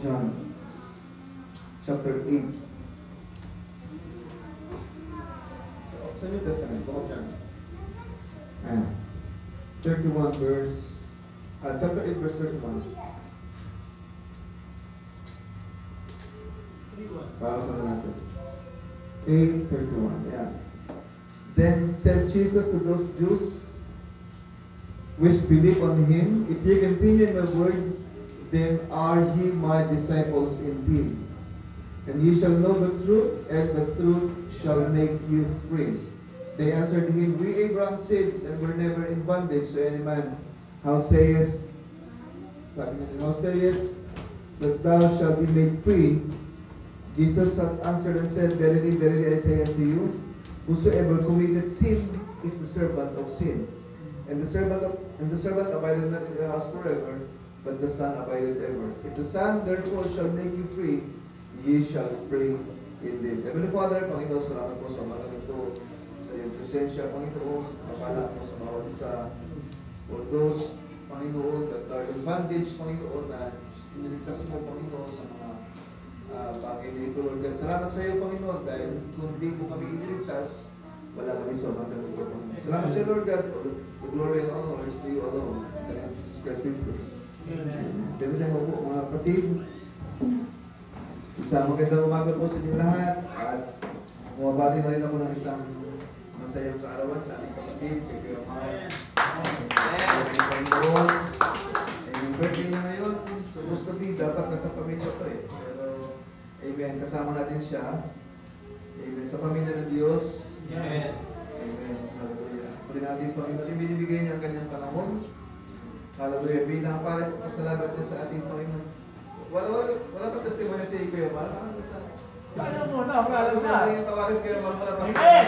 John chapter 8. Sa New Testament, book of John. 31 verse, chapter 8 verse 31. Para sa natin. 8:31. Yeah. Then said Jesus to those Jews which believe on him, if ye continue in my word, then are ye my disciples indeed. And ye shall know the truth, and the truth shall make you free. They answered him, we Abraham's seeds, and were never in bondage to any man. How sayest that thou shalt be made free? Jesus had answered and said, verily, verily, I say unto you, whosoever committed sin is the servant of sin. And the servant abideth not in the house forever, but the Son abideth ever. If the Son therefore shall make you free, ye shall free indeed. Heavenly Father, Panginoon, salamat po sa mga ganito, sa iyong presensya, Panginoon, sa kapala mo sa bawat isa. For those, Panginoon, that are in bondage, Panginoon, na iniligtas mo, Panginoon, sa mga bagay na ito, Lord. Salamat sa iyo, Panginoon, dahil kung di mo kami iniligtas, wala kami sa mga ganito, Panginoon. Salamat sa iyo, Lord God, the glory and honor is to you alone. In the name of Jesus Christ, we pray. Amen. Mo po, mga kapatid. Isang magandang umaga po sa inyo lahat. At bumabati na rin ako ng isang masayang kaarawan sa ating kapatid, si Kuya Mark. Panginoon. Yung birthday na ngayon, supposed to be, dapat nasa pamilya ko eh. Amen. Kasama natin siya. Amen. Sa pamilya ng Diyos. Amen. Amen. Hallelujah. Puli natin, Panginoon, binibigay niya ang kanyang panahon. Hallelujah. Bilang para pasalamat niya sa ating Panginoon. Wala pa testimony si Kuya Mar? Kaya mo na, wala sa ating tawagan si Kuya Mar. Amen.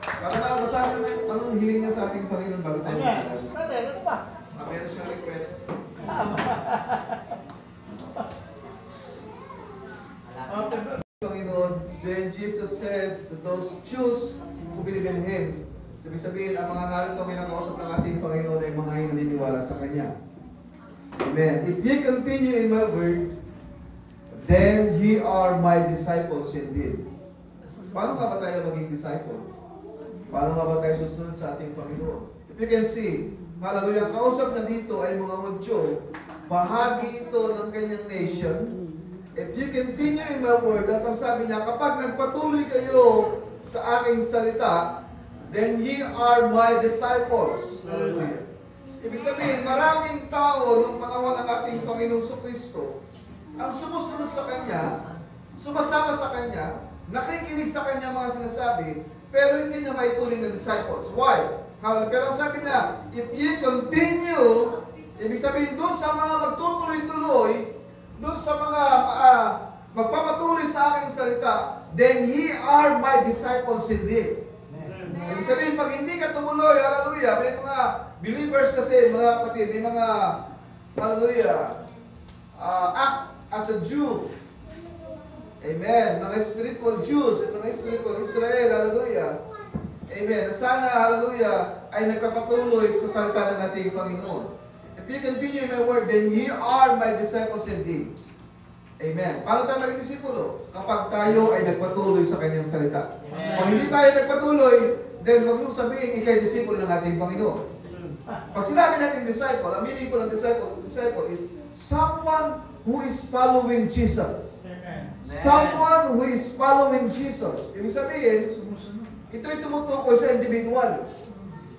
Para masasabi naman anong hiling niya sa ating Panginoon bago tayo magkakaroon. Ano ba? Meron siyang request. Panginoon, then Jesus said to those Jews who believe in Him, sabihin, ang mga narito kinakausap ng ating Panginoon ay mga naniniwala sa Kanya. Amen. If ye continue in my word, then ye are my disciples indeed. Paano nga ba tayo maging disciple? Paano nga ba tayo susunod sa ating Panginoon? If you can see, hallelujah, ang kausap na dito ay mga Hudyo, bahagi ito ng kanyang nation. If you continue in my word, at ang sabi niya, kapag nagpatuloy kayo sa aking salita, then ye are my disciples. Hallelujah. Ibig sabihin, maraming tao nung panahon ng ating Panginoong Kristo ang sumusunod sa Kanya, sumasama sa Kanya, nakikinig sa Kanya mga sinasabi, pero hindi niya maituring na disciples. Why? Pero sabi na, if ye continue, ibig sabihin, doon sa mga magtutuloy-tuloy, doon sa mga magpapatuloy sa aking salita, then ye are my disciples indeed. Ibig sabihin, pag hindi ka tumuloy, hallelujah, may mga believers kasi, mga kapatid, may mga, hallelujah, acts as a Jew. Amen. Mga spiritual Jews at mga spiritual Israel, hallelujah. Amen. Sana, hallelujah, ay nagpapatuloy sa salita ng ating Panginoon. If you continue in my word, then ye are my disciples indeed. Amen. Paano tayo maging disipulo? Kapag tayo ay nagpatuloy sa kanyang salita. Pag hindi tayo nagpatuloy, then wag mong sabihin, ikay disipulo ng ating Panginoon. Pag sinabi natin disciple, ang meaning po ng disciple is someone who is following Jesus. Someone who is following Jesus. Ibig sabihin, ito'y tumutukoy sa individual.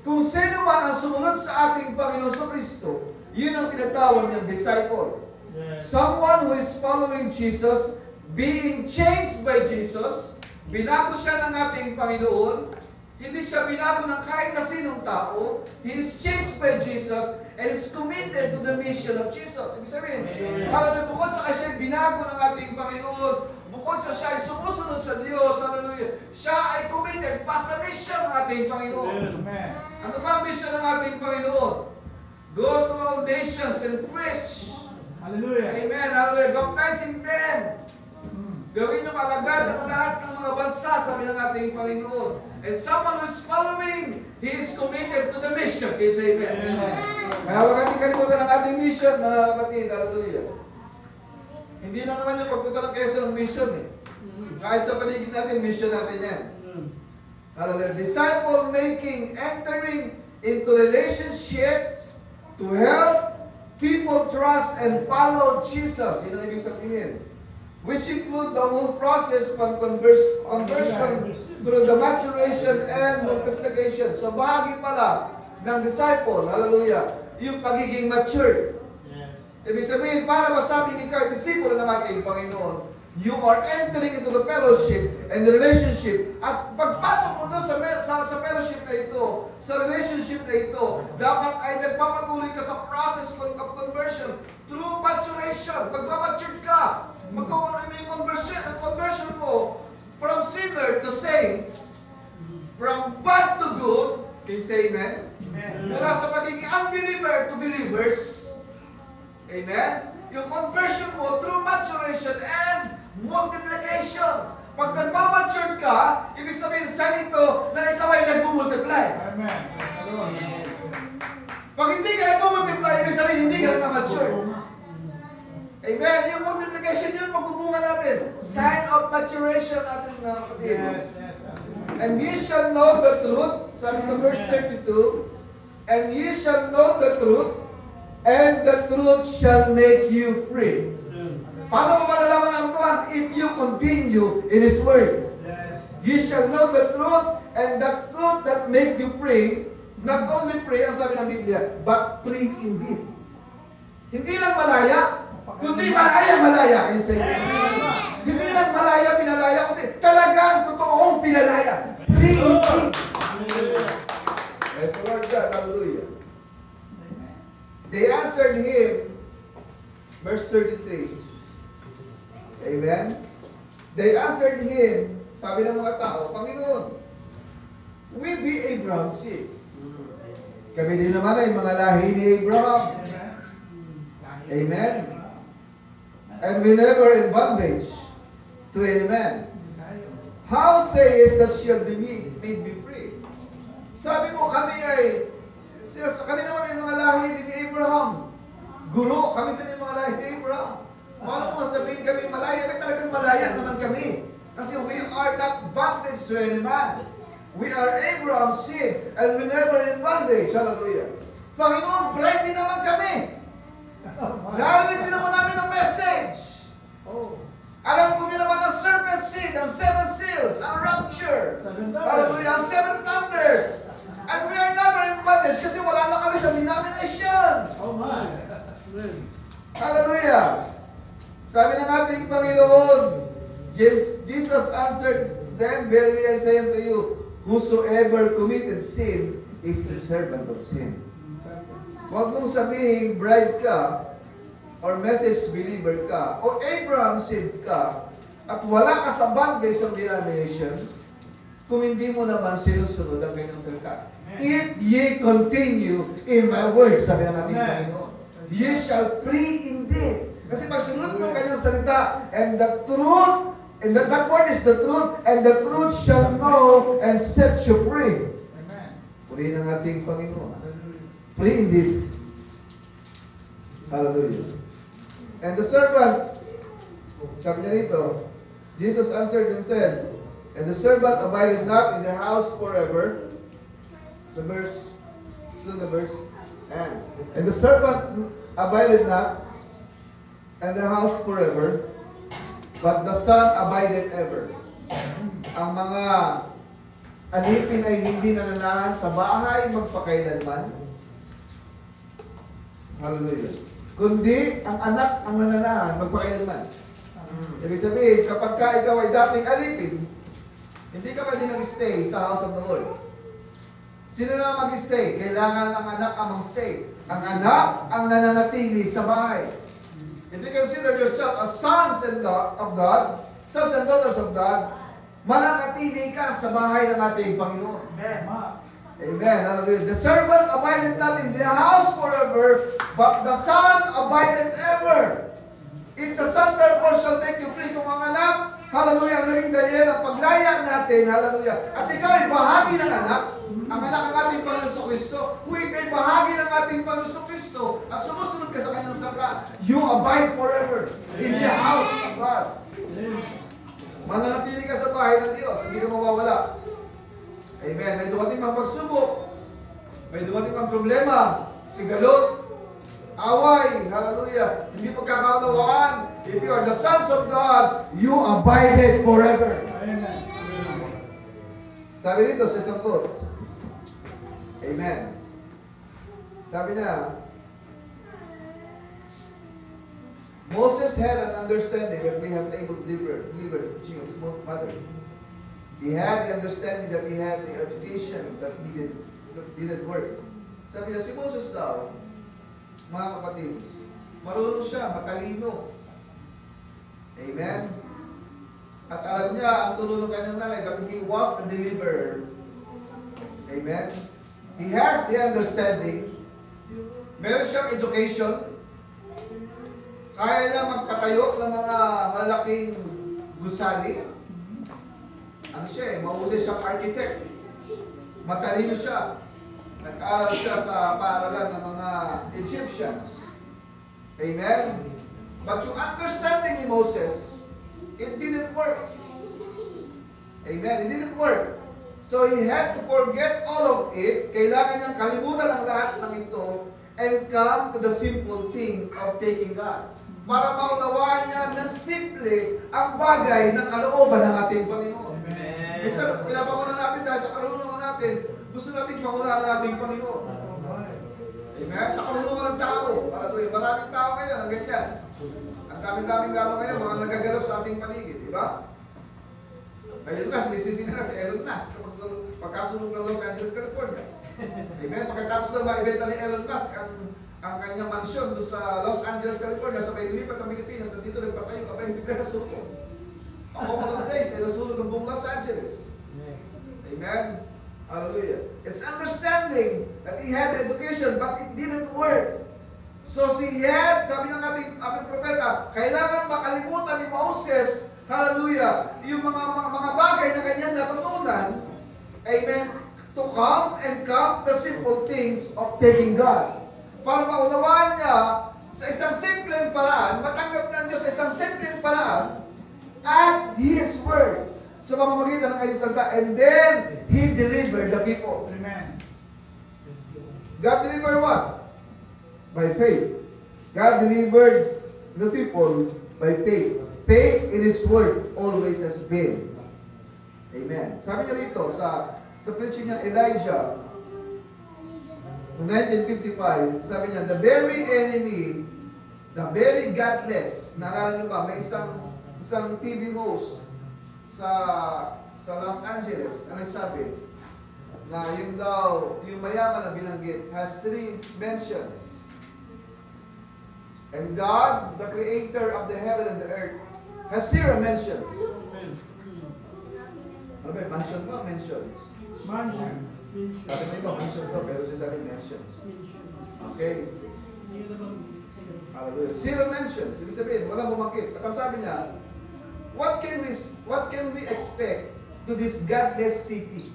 Kung sino man ang sumunod sa ating Panginoon sa Kristo, yun ang tinatawag niyang disciple. Someone who is following Jesus, being changed by Jesus, binago siya ng ating Panginoon, hindi siya binago ng kahit na sinong tao, he is changed by Jesus, and is committed to the mission of Jesus. Ibig sabihin, hallelujah, bukod sa siya binago ng ating Panginoon, bukod sa siya ay sumusunod sa Diyos, hallelujah, siya ay committed pa sa mission ng ating Panginoon. Amen. Ano ba ang mission ng ating Panginoon? Go to all nations and preach. Hallelujah. Amen. Hallelujah. Baptizing them. Gawin yung alagad ng lahat ng mga bansa, sabi ng ating Panginoon. And someone who is following, he is committed to the mission. Yes, amen. Kaya huwag natin kalimutan ang ating mission, mga kapatid. Hallelujah. Hindi lang naman yung pagpunta ng Quezon ng mission eh. Kahit sa paligid natin, mission natin yan. Hallelujah. Disciple making, entering into relationships to help people trust and follow Jesus. Yun ang ibig sabihin. Which include the whole process from conversion through the maturation and multiplication. So bahagi pala ng disciple, hallelujah, yung pagiging matured. Ibig sabihin, para masabing ikaw ay disipulo ng ating Panginoon, you are entering into the fellowship and the relationship. At pagpasok mo doon sa fellowship na ito, sa relationship na ito, dapat ay nagpapatuloy ka sa process of conversion through maturation. Pag matured ka, magkakaroon may conversion mo from sinner to saints, from bad to good. Can you say amen? Mula sa pagiging unbeliever to believers. Amen? Yung conversion mo through maturation and multiplication. Pag nagmamature ka, ibig sabihin sa nito na ikaw ay nagmumultiply. Amen. Pag hindi ka nagmumultiply, ibig sabihin hindi ka nagmamature. Amen? Yung multiplication yun, magbubunga natin. Sign of maturation natin mga kapatid. And ye shall know the truth, sabi sa verse 32, and ye shall know the truth, and the truth shall make you free. Paano mo malalaman ang tuwan? If you continue in His Word. Ye shall know the truth, and the truth that make you free, not only free, ang sabi ng Biblia, but free indeed. Hindi lang malaya, kundi malaya. Hindi lang malaya, pinalaya, kundi talagang totoong pinalaya. Free indeed. Yes, Lord God, hallelujah. They answered him, verse 33. Amen? They answered him, sabi ng mga tao, Panginoon, we be Abraham's seed. Kami din naman ay mga lahi ni Abraham. Amen? And we never in bondage to any man. How sayest that shall be made be free? Sabi mo, kami naman ay mga lahi ni Abraham. Guro, kami din ay mga lahi ni Abraham. Paano mo sabihin kami malaya? May talagang malaya naman kami. Kasi we are not bondage to any man. We are Abraham's seed, and we never in bondage. Hallelujah. Panginoon, bright din naman kami. Narinig din naman namin ang message. Alam ko din naman ang serpent seed, ang 7 seals, ang rapture. Hallelujah, ang 7 thunders. And we are never in bondage kasi wala na kami sa denomination. Hallelujah. Sabi ng ating Panginoon, Jesus answered them, verily I say unto you, whosoever committed sin is the servant of sin. Huwag mong sabihin, bride ka, or message believer ka, o Abraham seed ka, at wala ka sa bondage ng denomination, kung hindi mo naman sinusunod ang kanyang salita. If ye continue in my word, sabi ng ating Panginoon, ye shall free indeed. Kasi pag sunod mo ang kanyang salita, and the truth, and that word is the truth, and the truth shall know and set you free. Amen. Purihin ang ating Panginoon. Free indeed. Hallelujah. And the servant, sabi niya rito, Jesus answered and said, and the servant abided not in the house forever. The verse, and the servant abided not in the house forever, but the Son abided ever. Ang mga alipin ay hindi nananahan sa bahay magpakailanman. Hallelujah. Kundi ang anak ang nananahan magpakailanman. Ibig sabihin, kapag ka ikaw ay dating alipin, hindi ka pwede mag-stay sa house of the Lord. Sino na mag-stay? Kailangan ang anak ang mag-stay. Ang anak ang nananatili sa bahay. If you consider yourself as sons and of God, sons and daughters of God, mananatili ka sa bahay ng ating Panginoon. Amen. Hallelujah. The servant abided not in the house forever, but the Son abided ever. If the Son therefore shall make you free, kung ang anak, hallelujah, ang naging dahilan ang paglaya natin, hallelujah, at ikaw ay bahagi ng anak, ang anak ng ating Panginoon Kristo, kung ikay bahagi ng ating Panginoon Kristo, at sumusunod ka sa kanyang salita, you abide forever in the house Mananatili ka sa bahay ng Diyos, hindi ka mawawala. Amen. May dumating mang pagsubok, may dumating mang problema, sigalot, away, hallelujah, hindi pagkakaunawaan. If you are the sons of God, you abided forever. Sabi dito sa isang quote. Amen. Sabi niya, Moses had an understanding that he was able to deliver the teaching of his mother. He had the understanding that he had the education that didn't work. Sabi niya, si Moses daw, mga kapatid, marunong siya, matalino. Amen? At alam niya, ang tulong ng kanyang nanay, kasi he was the deliverer. Amen? He has the understanding. Meron siyang education. Kaya niya magpatayo ng mga malalaking gusali. Ano siya eh, mahusay siyang architect. Matalino siya. Nag-aaral siya sa paaralan ng mga Egyptians. Amen? But yung understanding ni Moses, it didn't work. Amen? It didn't work. So he had to forget all of it. Kailangan niyang kalimutan ang lahat ng ito and come to the simple thing of taking God. Para maunawaan niya ng simple ang bagay ng kalooban ng ating Panginoon. Amen. Minsan, pinapangunan natin dahil sa karunungan natin, gusto natin pangunahan ng ating Panginoon. Amen? Sa karunungan ng tao. Maraming tao ngayon ang ganyan. Ang daming-daming lalo ngayon, mga nagagalap sa ating paligid, di ba? Ayun nga, sinisisi na si Elon Musk pagkasunog ng Los Angeles, California. Amen? Pagkatapos na maibenta ni Elon Musk ang kanyang mansyon doon sa Los Angeles, California, sa may lumipat ng Pilipinas, at dito nagpatayo, abay, bigla na suko. A couple of days, ay nasunog ang buong Los Angeles. Amen? Hallelujah. It's understanding that he had education, but it didn't work. So he had, sabi ng ating propeta, kailangan makalimutan ni Moses, hallelujah, yung mga bagay na kanyang natutunan, amen, to come the simple things of taking God. Para maunawaan niya sa isang simpleng paraan, matanggap na Diyos sa isang simpleng paraan, at His Word, sa pamamagitan ng kanyang salita, and then He delivered the people. Amen. God delivered what? By faith. God delivered the people by faith. Faith in His Word always has been. Amen. Sabi niya dito sa preaching niya Elijah, noong 1955, sabi niya, the very enemy, the very godless, naalala niyo ba, may isang TV host sa Los Angeles na nagsabi na yun daw, yung mayaman na binanggit, has 3 mentions. And God, the creator of the heaven and the earth, has 0 mentions. Ano ba, mansion ba? Mentions. Mansion. Sabi mo ito, mention to, pero siya sabi mentions. Okay? Hallelujah. 0 mentions. Ibig sabihin, walang bumakit. At ang sabi niya, what can we expect to this godless city?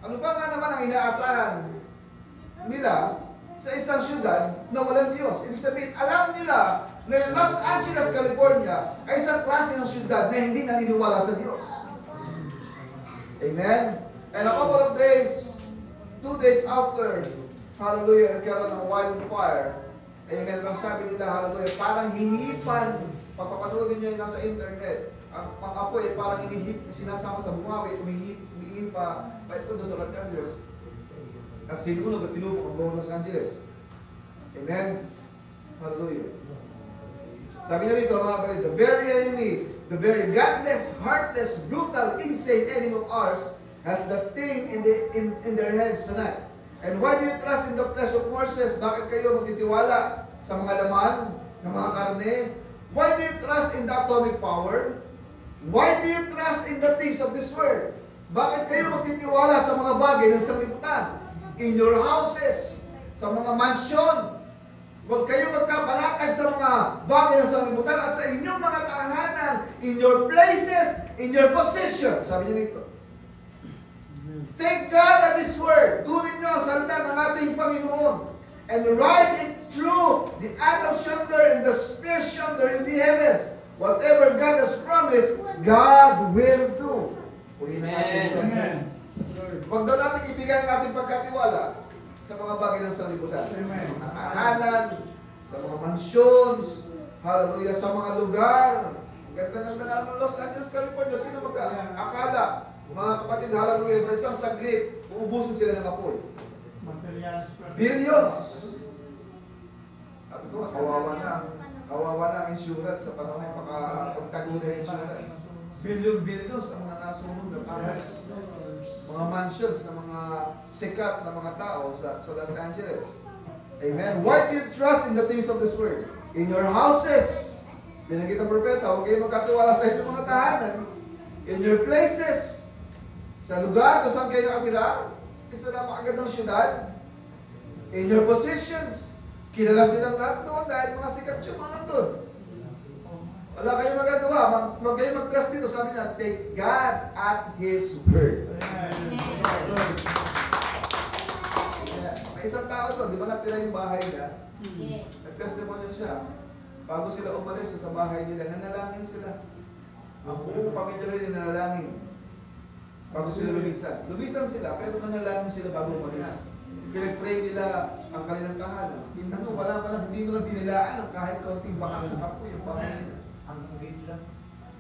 Ano ba nga naman ang inaasahan nila sa isang syudad na walang Diyos? Ibig sabihin, alam nila na Los Angeles, California ay isang klase ng syudad na hindi naniniwala sa Diyos. Amen? And a couple of days, 2 days after, hallelujah, nagkaroon ng wildfire, amen, ang sabi nila, hallelujah, parang hinipan, pagpapanoodin nyo yun nasa internet, ang apoy ay parang hinihip, sinasama sa bumawi, umihip pa ito doon sa Los Angeles. At sinunog at tinupok ang buong Los Angeles. Amen? Hallelujah. Sabi niya dito, mga kapatid, the very enemy, the very godless, heartless, brutal, insane enemy of ours has the thing in their heads tonight. And why do you trust in the flesh of horses? Bakit kayo magtitiwala sa mga laman ng mga karne? Why do you trust in the atomic power? Why do you trust in the things of this world? Bakit kayo magtitiwala sa mga bagay ng sanglibutan? In your houses, sa mga mansyon. Huwag kayo magkapalatag sa mga bagay ng sanglibutan at sa inyong mga tahanan, in your places, in your position. Sabi niya dito. Take God at His Word. Tunin niyo ang salita ng ating Panginoon. And ride it through the atom yonder and the spear yonder in the heavens. Whatever God has promised, God will do. Purihin natin ito. Amen. Huwag daw natin ibigay ang ating pagkatiwala sa mga bagay ng sanlibutan. Amen. Sa mga tahanan, sa mga mansions, hallelujah, sa mga lugar. Ganda-ganda nga ng Los Angeles, California. Sino mag-akala? Mga kapatid, hallelujah, sa isang saglit, uubusin sila ng apoy. Billions! Sabi ko, kawawa na ang insurance sa panahon ng pagtago ng insurance. Billions ang mga nasunod na mga mansions ng mga sikat na mga tao sa Los Angeles. Amen. Why do you trust in the things of this world? In your houses, binanggit ang propeta, huwag kayo magkatiwala sa inyong mga tahanan. In your places, sa lugar kung saan kayo nakatira, isa napakagandang syudad. In your positions, kilala silang lahat doon dahil mga sikat yung mga nandun. Wala kayong magagawa. Huwag kayong mag-trust dito. Sabi niya, take God at His word. May isang tao doon, di ba natira yung bahay niya? Yes. Nag-testimony siya. Bago sila umalis sa bahay nila, nanalangin sila. Ang buong pamilya rin nanalangin. Bago sila lumisan. Lumisan sila, pero nanalangin sila bago umalis. Pinag-pray nila ang kanilang tahanan. Wala pa lang, hindi mo lang dinilaan ang kahit kaunting bakas na kapo yung bahay nila.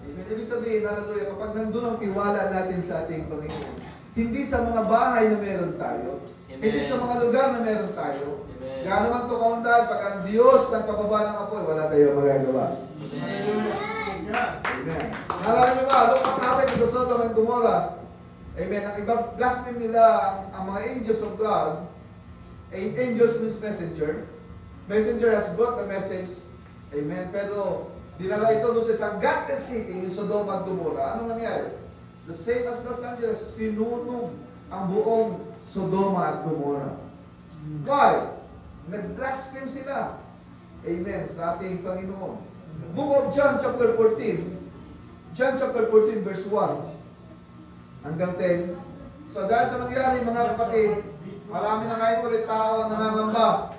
Ibig sabihin, hallelujah, kapag nandun ang tiwala natin sa ating Panginoon, hindi sa mga bahay na meron tayo, hindi sa mga lugar na meron tayo, kaya naman ito kaundan, pag ang Diyos nagpababa ng apoy, wala tayong magagawa. Amen. Nalala niyo ba, nung pag-awit ito Sodom and Gomorrah, amen, ang ibang blaspheme nila ang mga angels of God. Angels means messenger. Messenger has brought the message. Amen. Pero dinala ito doon sa isang godless city, yung Sodom at Gomorrah. Anong nangyari? The same as Los Angeles, sinunog ang buong Sodoma at Gomorrah. Why? Nag-blaspheme sila. Amen. Sa ating Panginoon. Book of John chapter 14. John chapter 14 verse 1 hanggang 10. So dahil sa nangyari mga kapatid, marami na ngayon ulit tao ang nangangamba.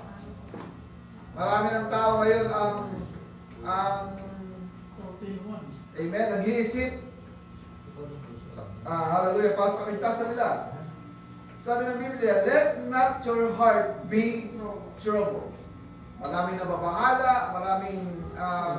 Marami ng tao ngayon ang amen, nag-iisip hallelujah, para sa kaligtasan nila. Sabi ng Biblia, let not your heart be troubled. Maraming nababahala, maraming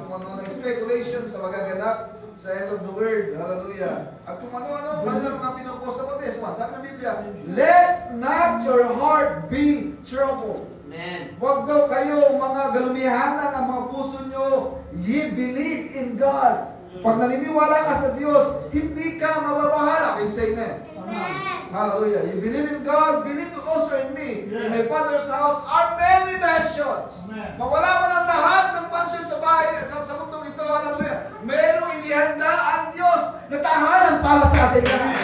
kung ano na speculation sa magaganap sa end of the world. Hallelujah. At kung ano-ano, kanilang mga pinupost sa this one. Sabi ng Biblia, let not your heart be troubled. Amen. Huwag daw kayo mga galumihanan ang mga puso nyo. Ye believe in God. Pag naniniwala ka sa Diyos, hindi ka mababahala. Can you say amen? Hallelujah. You believe in God, believe also in me. In my Father's house are many mansions. Mawala man ang lahat ng mansion sa bahay, sa mundong ito. Hallelujah. Mayroong inihanda ang Diyos na tahanan para sa ating lahat.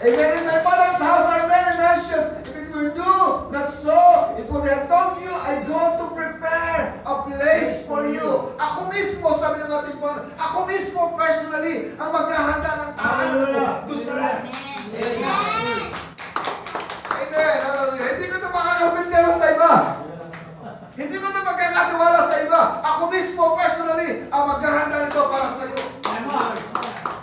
Amen. In my Father's house are many mansions. If it were do not so, it would have told you, I go to prepare a place for you. Ako mismo, sabi ng ating Panginoon, ako mismo personally ang maghahanda ng tahanan ko doon sa lahat. Amen. Hallelujah. Hindi ko ito makakapintero sa iba. Hindi ko ito magkakatiwala sa iba. Ako mismo personally ang maghahanda nito para sa iyo.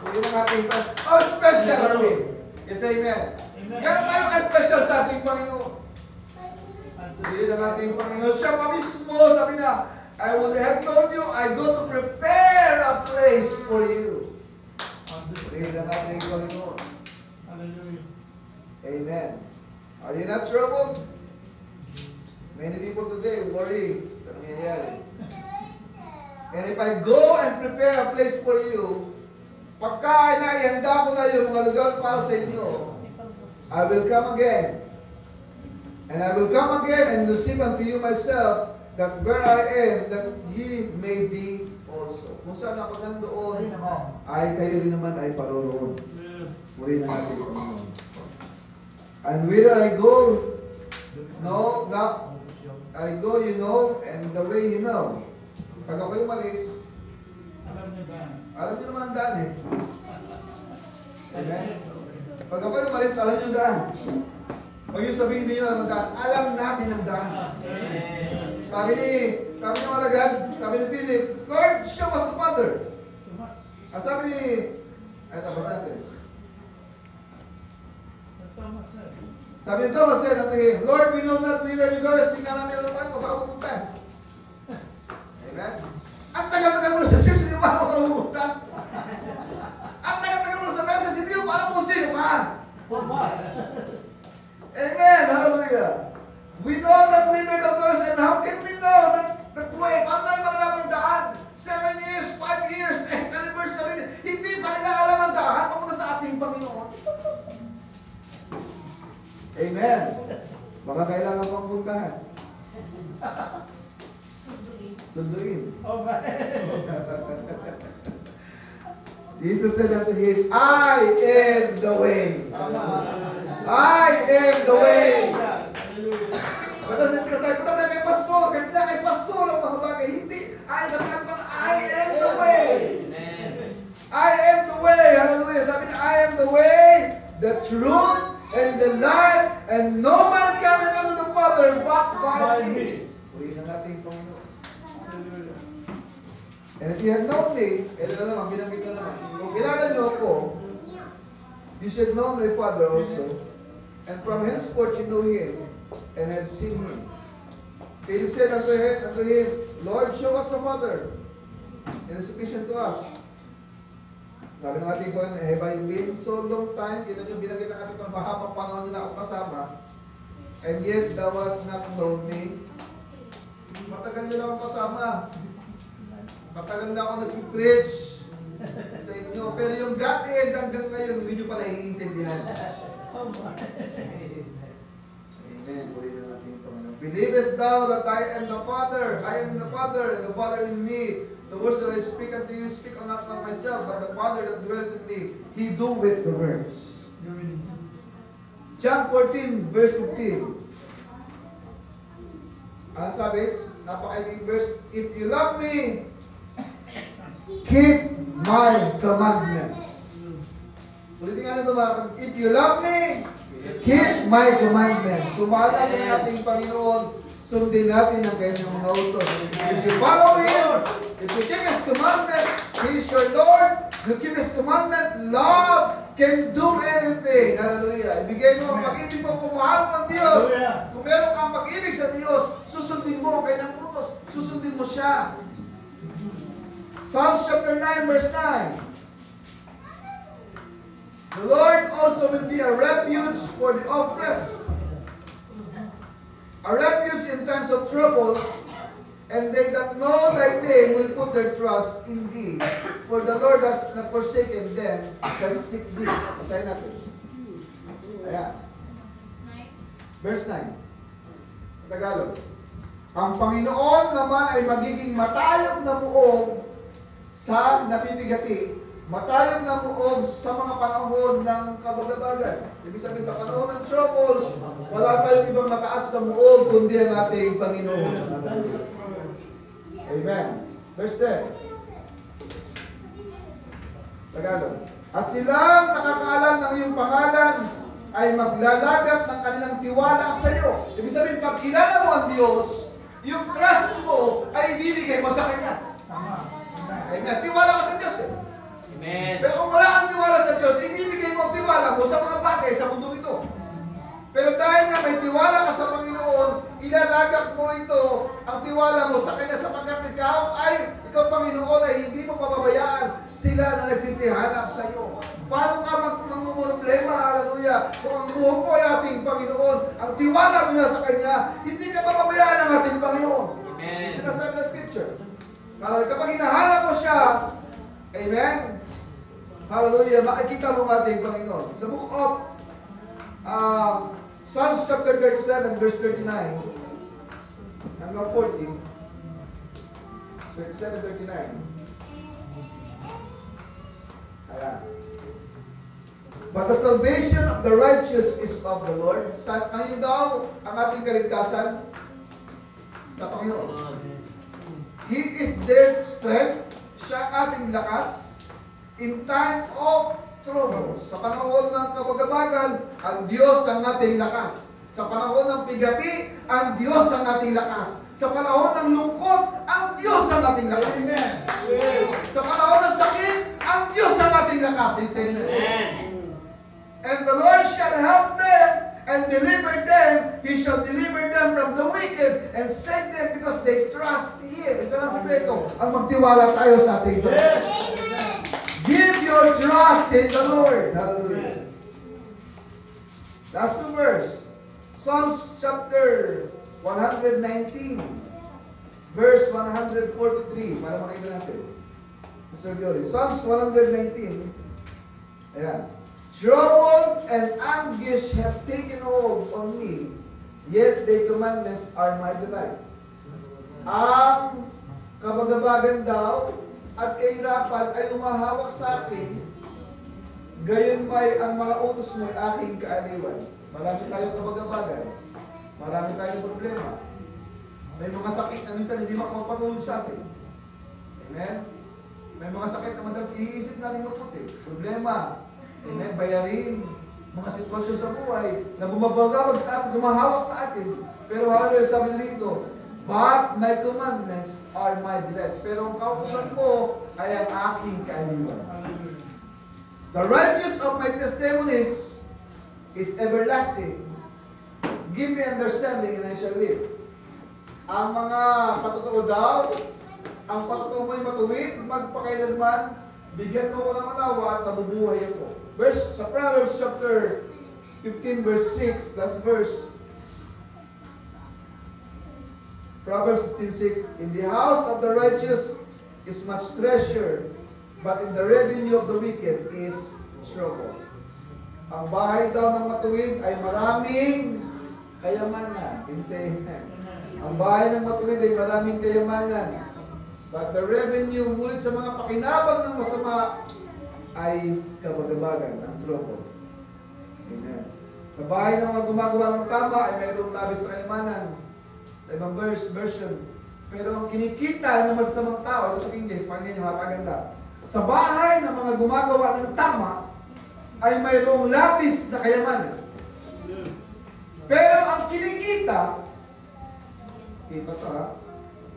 Hindi na natin ito. Oh, special, Arvin. Yes, amen. Ganun tayo ka-special sa ating Panginoon. Hindi na ating Panginoon. Siya pa mismo, sabi niya, I would have told you, I go to prepare a place for you. Hindi na ating Panginoon. Amen. Are you not troubled? Many people today worry sa nangyayari. And if I go and prepare a place for you, pagka inaihanda ko na yung mga lugar para sa inyo, I will come again. And I will come again and receive unto you myself, that where I am, that ye may be also. Kung saan ako nandoon, ay kayo rin naman ay paroroon. Muli na natin ito. And whither I go, no, not, I go, you know, and the way you know. Pag ako'y umalis, alam niyo naman ang daan eh. Amen? Pag ako'y umalis, alam niyo ang daan. Pag yung sabihin niyo ang daan, alam natin ang daan. Sabi ng alagad, sabi ni Philip, Lord, show us the Father. Tumas. Sabi ni, ay tapos natin. Tumas sir. Sabi ni Thomas said unto him, Lord, we know not whither you go, hindi nga namin alam paano kung saan ka pupunta. Amen? Ang tagal-tagal mo na sa church, hindi mo alam kung saan ka pupunta. Ang tagal-tagal mo na sa message, hindi mo alam kung sino ka. Amen! Hallelujah! We know that whither the doors, and how can we know that way? Paano namin malalaman ang daan? 7 years, 5 years, 8th anniversary, hindi pa nila alam ang daan papunta sa ating Panginoon. Amen. Baka kailangan pang puntahan. Sunduin. Oh, man. Jesus said unto him, I am the way. I am the way. But as I punta tayo kay pastor, kasi na kay pastor ang mga bagay. Hindi. I am the way. I am the way. Hallelujah. Sabi niya, I am the way, the truth, and the life, and no man cometh unto the Father but by me. Purihin ang ating Panginoon. And if you had known me, ito na naman, binanggit na naman. Kung kilala niyo ako, you should know my Father also. And from henceforth you know him, and have seen him. Philip said unto him, Lord, show us the Father. It is sufficient to us. Sabi ng ating Panginoon, have I been so long time? Kita nyo, binanggit ang ating Panginoon, mahabang panahon nila ako kasama. And yet, thou hast not known me. Matagal nyo lang ako kasama. Matagal na ako nag-preach sa inyo. Pero yung God-end hanggang ngayon, hindi nyo pala iintindihan. Amen. Purihin ang ating Panginoon. Believest thou that I am the Father? I am the Father, and the Father in me. The words that I speak unto you, speak not of myself, but the Father that dwelleth in me, He doeth the works. John 14, verse 15. Ano sabi? Napakaibig verse. If you love me, keep my commandments. Ulitin nga nito mga. If you love me, keep my commandments. Kung mahal natin ang ating Panginoon, sundin natin ang kanyang mga utos. If you follow Him, if you keep His commandment, He is your Lord. You keep His commandment, love can do anything. Hallelujah. Ibigay mo ang pag-ibig mo kung mahal mo ang Diyos. Kung meron kang pag-ibig sa Diyos, susundin mo ang kanyang utos. Susundin mo siya. Psalms chapter 9, verse 9. The Lord also will be a refuge for the oppressed, a refuge in times of trouble, and they that know thy name will put their trust in thee. For the Lord has not forsaken them that seek thee. Basahin natin. Ayan. Verse 9. Tagalog. Ang Panginoon naman ay magiging matayog na muog sa napipigati, matayog na muog sa mga panahon ng kabagabagan. Ibig sabihin sa panahon ng troubles, wala tayong ibang mataas na muog kundi ang ating Panginoon. Amen. Verse 10. Tagalog. At silang nakakaalam ng iyong pangalan ay maglalagat ng kanilang tiwala sa iyo. Ibig sabihin, pag kilala mo ang Diyos, yung trust mo ay ibibigay mo sa Kanya. Amen. Tiwala ka sa Diyos eh. Amen. Pero kung wala kang tiwala sa Diyos, ibibigay mo ang tiwala mo sa mga bagay sa mundo ito. Pero dahil nga may tiwala ka sa Panginoon, ilalagak mo ito, ang tiwala mo sa Kanya sapagkat ikaw Panginoon ay hindi mo pababayaan sila na nagsisihanap sa iyo. Paano ka magmumroblema, hallelujah, kung ang buhok mo ay ating Panginoon, ang tiwala mo na sa Kanya, hindi ka pababayaan ng ating Panginoon. Amen. Sinasabi ng Scripture. Kapag hinahanap mo siya, amen, hallelujah, makikita mo ang ating Panginoon. Sa book of Psalms chapter 37, verse 39, hanggang 40, 37, 39. Ayan. But the salvation of the righteous is of the Lord. Ano daw ang ating kaligtasan? Sa Panginoon. He is their strength. Siya ang ating lakas. In time of troubles. Sa panahon ng kabagabagan, ang Diyos ang ating lakas. Sa panahon ng bigati, ang Diyos ang ating lakas. Sa panahon ng lungkot, ang Diyos ang ating lakas. Amen. Sa panahon ng sakit, ang Diyos ang ating lakas. Say amen. Amen. And the Lord shall help them and deliver them. He shall deliver them from the wicked and save them because they trust Him. Isa na sikreto, ang magtiwala tayo sa ating Diyos. Yes. Give your trust in the Lord. Hallelujah. Last two verse. Psalms chapter 119, verse 143. Para makita natin. Mr. Giori. Psalms 119. Ayan. Trouble and anguish have taken hold on me, yet thy commandments are my delight. Ang kabagabagan daw at kahirapan ay umahawak sa akin, gayon may ang mga utos mo ay aking kaaliwan. Marami tayong kabagabagan, marami tayong problema. May mga sakit na minsan hindi makapagpatulog sa atin. Amen? May mga sakit na madalas iisip natin maputi. Problema. Amen? Bayarin. Mga sitwasyon sa buhay na bumabagabag sa atin, dumahawak sa atin. Pero hallelujah, sabi na rito, but my commandments are my delights. Pero ang kautusan ko ay ang aking kaaliwan. The righteous of my testimonies is everlasting. Give me understanding and I shall live. Ang mga patutuo daw, ang patutuo mo'y matuwid, magpakailanman, bigyan mo ko ng manawa at mabubuhay ako. Verse sa Proverbs chapter 15 verse 6, last verse. Proverbs 15:6, in the house of the righteous is much treasure, but in the revenue of the wicked is trouble. Ang bahay daw ng matuwid ay maraming kayamanan. Can say amen. Ang bahay ng matuwid ay maraming kayamanan. But the revenue, ngunit sa mga pakinabang ng masama, ay kabagabagan ng trouble. Amen. Sa bahay ng mga gumagawa ng tama ay mayroong labis na kayamanan. Sa ibang version. Pero ang kinikita ng masasamang tao, ito sa King James, pakinggan nyo, mapaganda. Sa bahay ng mga gumagawa ng tama, ay mayroong labis na kayamanan. Pero ang kinikita, kita to ha,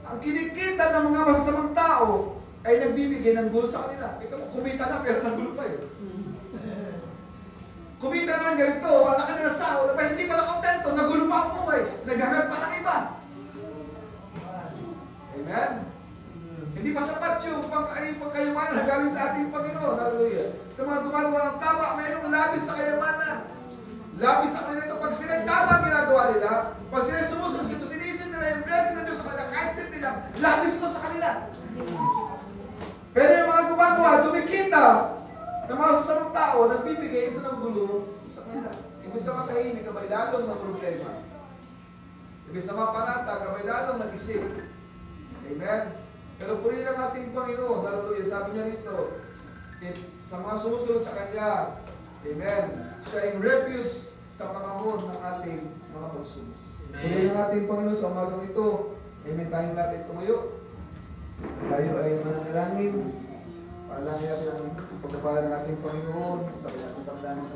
ang kinikita ng mga masasamang tao, ay nagbibigay ng gulo sa kanila. Ito, kumita na pero nagulo pa eh. Kumita na ng ganito, wala ka na nasahod, pero hindi pala kontento, nagulo pa ang buhay, naghangad pa ng iba. Amen? Hindi pa sapat yung pagkayamanan na galing sa ating Panginoon. Hallelujah. Sa mga gumagawa ng tama, mayroong labis sa kayamanan. Labis sa kanila ito. Pag sila tama ginagawa nila, pag sila sumusunod ito, sinisin nila yung blessing na Diyos sa kanila, kahit sin nila, labis ito sa kanila. Pero yung mga gumagawa, dumikita ng mga sasamang tao, nagbibigay ito ng gulo sa kanila. Ibig sa matahimik, kabay lalong ng problema. Ibig sa mapanata, kabay lalong nag-isip. Amen? Pero puri lang ating Panginoon, hallelujah, sabi niya rito, sa mga sumusunod sa Kanya, amen, siya yung refuge sa panahon ng ating mga pagsubok. Puri lang ating Panginoon sa umagang ito, amen, tayo natin tumayo. Tayo ay mananalangin. Paalangin natin ang pagkapala ng ating Panginoon. Sabi natin pagdaan ng